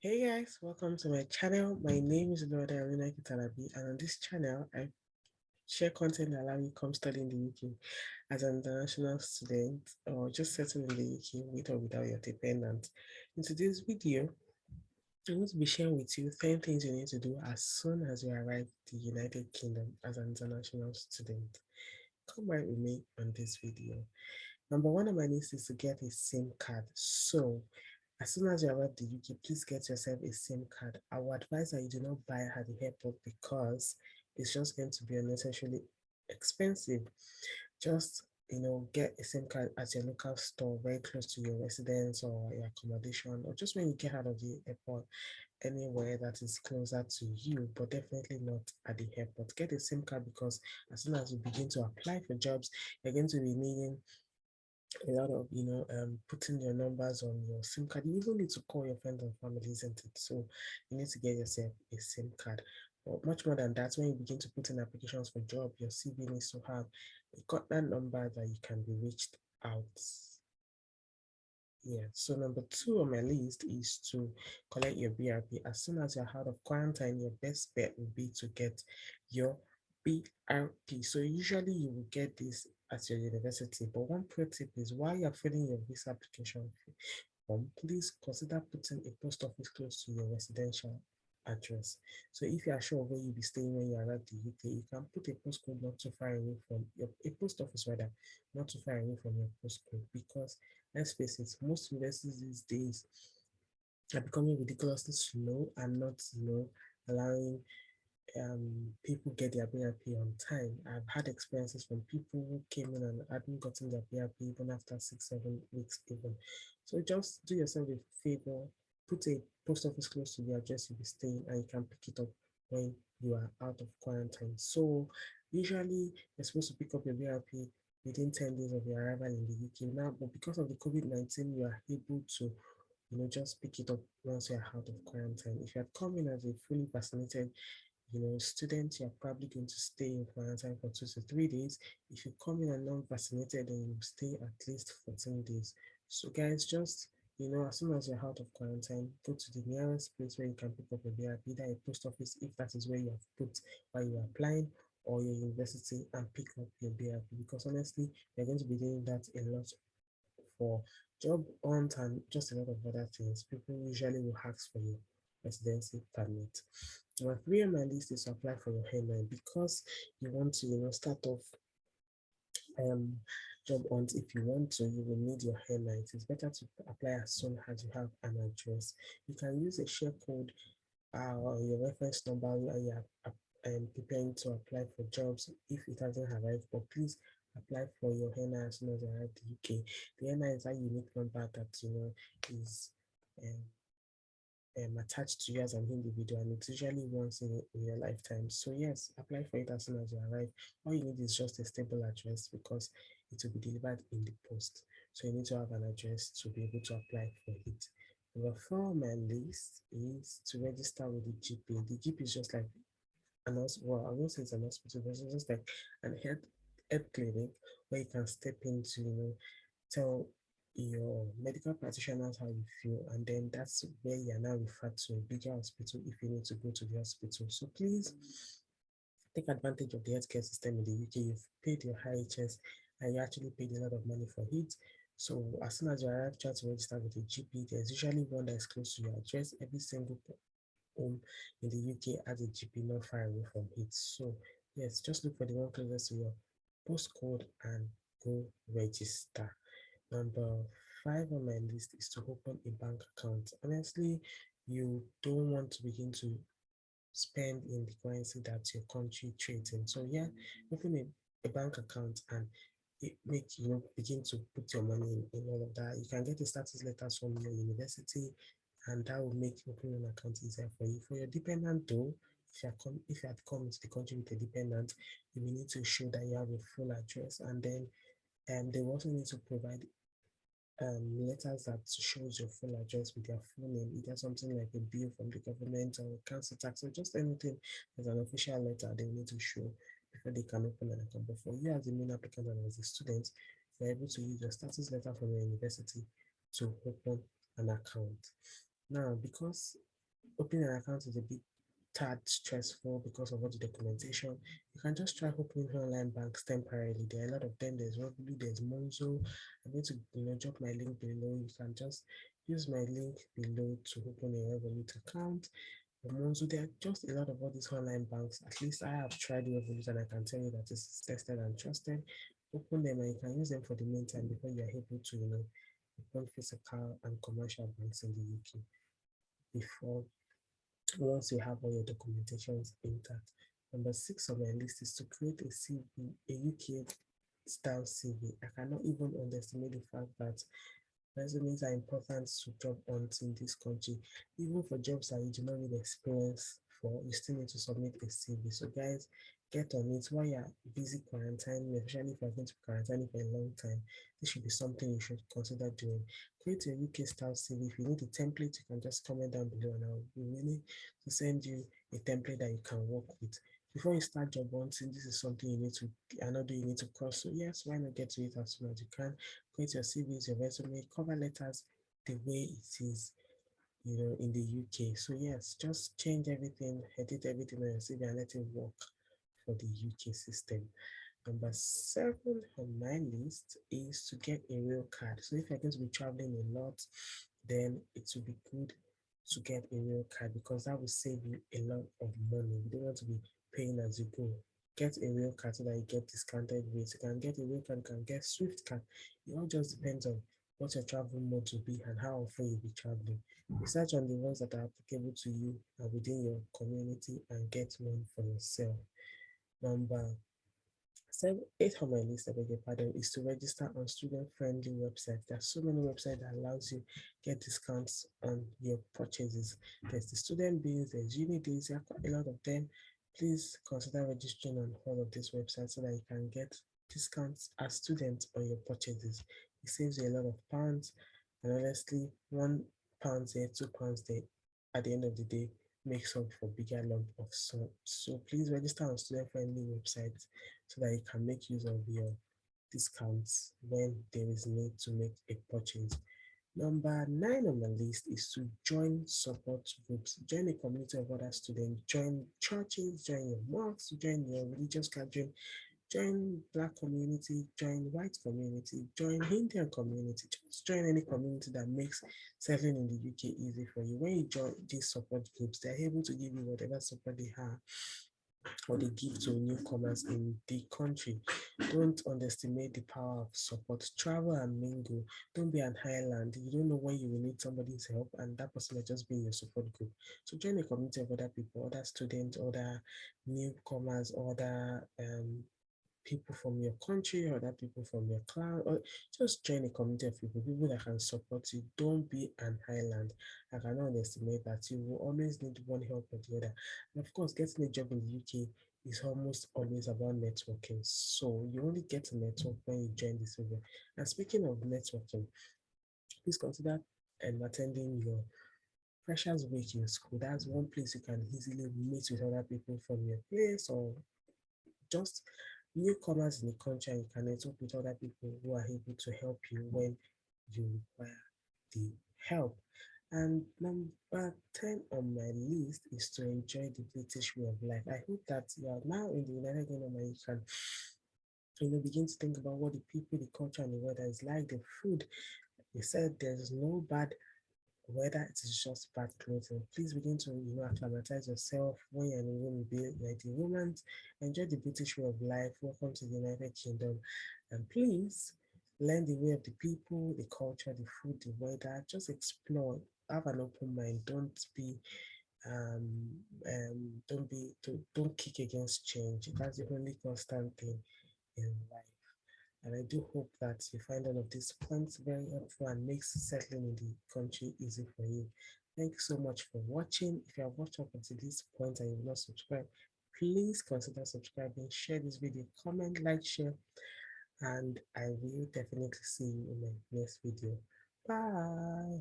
Hey guys, welcome to my channel. My name is Olunaike-Talabi, and on this channel, I share content that allow you come study in the UK as an international student or just settle in the UK with or without your dependent. In today's video, I'm going to be sharing with you 10 things you need to do as soon as you arrive in the United Kingdom as an international student. Come right with me on this video. Number one on my list is to get a SIM card. So, as soon as you arrive in the UK, please get yourself a SIM card. I would advise that you do not buy it at the airport because it's just going to be unnecessarily expensive. Just get a SIM card at your local store very close to your residence or your accommodation, or just when you get out of the airport, anywhere that is closer to you, but definitely not at the airport. Get a SIM card because as soon as you begin to apply for jobs, you're going to be needing a lot of putting your numbers on your SIM card. You even need to call your friends and family, isn't it? So you need to get yourself a SIM card. But much more than that, when you begin to put in applications for job, your CV needs to have a contact number that you can be reached out. Yeah, so number two on my list is to collect your BRP. As soon as you're out of quarantine, your best bet would be to get your BRP. So usually you will get this at your university. But one pro tip is while you're filling your visa application form, please consider putting a post office close to your residential address. So if you are sure of where you'll be staying when you arrive in the UK, you can put a postcode not too far away from your a post office rather, not too far away from your postcode because let's face it, most universities these days are becoming ridiculously slow and not, allowing people get their BRP on time. I've had experiences from people who came in and hadn't gotten their BRP even after 6, 7 weeks even. So just do yourself a favor, put a post office close to the address you'll be staying and you can pick it up when you are out of quarantine. So usually you're supposed to pick up your BRP within 10 days of your arrival in the UK now, but because of the COVID-19, you are able to just pick it up once you're out of quarantine. If you had come in as a fully vaccinated students, you're probably going to stay in quarantine for 2 to 3 days. If you come in and non-vaccinated, then you stay at least 14 days. So guys, just as soon as you're out of quarantine, go to the nearest place where you can pick up a BRP, either a post office if that is where you have put while you're applying, or your university and pick up your BRP because honestly, you're going to be doing that a lot for job hunt and just a lot of other things. People usually will ask for your residency permit. Number three on my list is to apply for your hairline because you want to, start off um job hunt. If you want to, you will need your hairline. It's better to apply as soon as you have an address. You can use a share code or your reference number while you are preparing to apply for jobs if it hasn't arrived. But please apply for your HENA as soon as you arrive in the UK. The HENA is a unique number that is um, attached to you as an individual, and it's usually once in your lifetime. So yes, apply for it as soon as you arrive. All you need is just a stable address because it will be delivered in the post. So you need to have an address to be able to apply for it. Number four on my list is to register with the GP. The GP is just like well, I won't say it's an hospital, but it's just like an health clinic where you can step into, tell your medical practitioners how you feel, and then that's where you are now referred to a bigger hospital if you need to go to the hospital. So please take advantage of the healthcare system in the UK. You've paid your IHS and you actually paid a lot of money for it. So as soon as you arrive, try to register with a GP. There's usually one that is close to your address. Every single home in the UK has a GP not far away from it. So yes, just look for the one closest to your postcode and go register. Number five on my list is to open a bank account. Honestly, you don't want to begin to spend in the currency that your country trades in. So yeah, open a bank account and it make begin to put your money in all of that. You can get the status letters from your university, and that will make opening an account easier for you. For your dependent though, if you had come to the country with a dependent, you will need to show that you have a full address, and then they will also need to provide letters that shows your full address with your full name, either something like a bill from the government or council tax or just anything as an official letter they need to show before they can open an account. But for you as a main applicant and as a student, you're able to use your status letter from your university to open an account. Now, because opening an account is a bit tad stressful because of all the documentation. You can just try opening online banks temporarily. There are a lot of them. There's Revolut, there's Monzo. I'm going to drop my link below. You can just use my link below to open a Revolut account. Monzo, there are just a lot of all these online banks. At least I have tried Revolut and I can tell you that it's tested and trusted. Open them and you can use them for the meantime before you are able to, open physical and commercial banks in the UK before once you have all your documentations intact. Number 6 on my list is to create a CV, a UK style CV. I cannot even underestimate the fact that resumes are important to job hunt in this country. Even for jobs that you do not need experience for, you still need to submit a CV. So guys, get on it while you're busy quarantining, especially if you're going to be quarantining for a long time. This should be something you should consider doing. Create your UK style CV. If you need a template, you can just comment down below and I'll be willing to send you a template that you can work with. Before you start job hunting, this is something you need to, another you need to cross. So yes, why not get to it as soon as you can? Create your CVs, your resume, cover letters the way it is, in the UK. So yes, just change everything, edit everything on your CV and let it work for the UK system. Number 7 on my list is to get a real card. So if you're going to be traveling a lot, then it will be good to get a real card because that will save you a lot of money. You don't want to be paying as you go. Get a real card so that you get discounted rates. You can get a real card, you can get Swift card. It all just depends on what your travel mode will be and how often you'll be traveling. Research on the ones that are applicable to you and within your community and get one for yourself. Number 8 on my list, I beg your pardon, is to register on student-friendly websites. There are so many websites that allows you get discounts on your purchases. There's the student bills, there's uni days, there are quite a lot of them. Please consider registering on all of these websites so that you can get discounts as students on your purchases. It saves you a lot of pounds, and honestly, £1 there, £2 there, at the end of the day, makes up for bigger lump of sum. So please register on student-friendly websites so that you can make use of your discounts when there is need to make a purchase. Number 9 on the list is to join support groups, join a community of other students, join churches, join your mosques, join your religious gathering, join Black community, join white community, join Indian community, just join any community that makes settling in the UK easy for you. When you join these support groups, they're able to give you whatever support they have or they give to newcomers in the country. Don't underestimate the power of support. Travel and mingle. Don't be an island. You don't know when you will need somebody's help, and that person might just be in your support group. So join a community of other people, other students, other newcomers, other people from your country, other people from your clan, or just join a community of people that can support you. Don't be an island. I cannot underestimate that you will always need one help or the other. And of course, getting a job in the UK is almost always about networking. So you only get a network when you join this event. And speaking of networking, please consider attending your freshers week in school. That's one place you can easily meet with other people from your place or just newcomers in the country, and you can network with other people who are able to help you when you require the help. And number 10 on my list is to enjoy the British way of life. I hope that you are now in the United Kingdom and you can begin to think about what the people, the culture, and the weather is like, the food. They said there's no bad whether it is just bad clothing. Please begin to acclimatize yourself when you're in a room like the Romans. Enjoy the British way of life. Welcome to the United Kingdom. And please learn the way of the people, the culture, the food, the weather. Just explore. Have an open mind. Don't kick against change. That's the only constant thing in life. And I do hope that you find all of these points very helpful and makes settling in the country easy for you. Thank you so much for watching. If you have watched up until this point and you've not subscribed, please consider subscribing, share this video, comment, like, share, and I will definitely see you in my next video. Bye.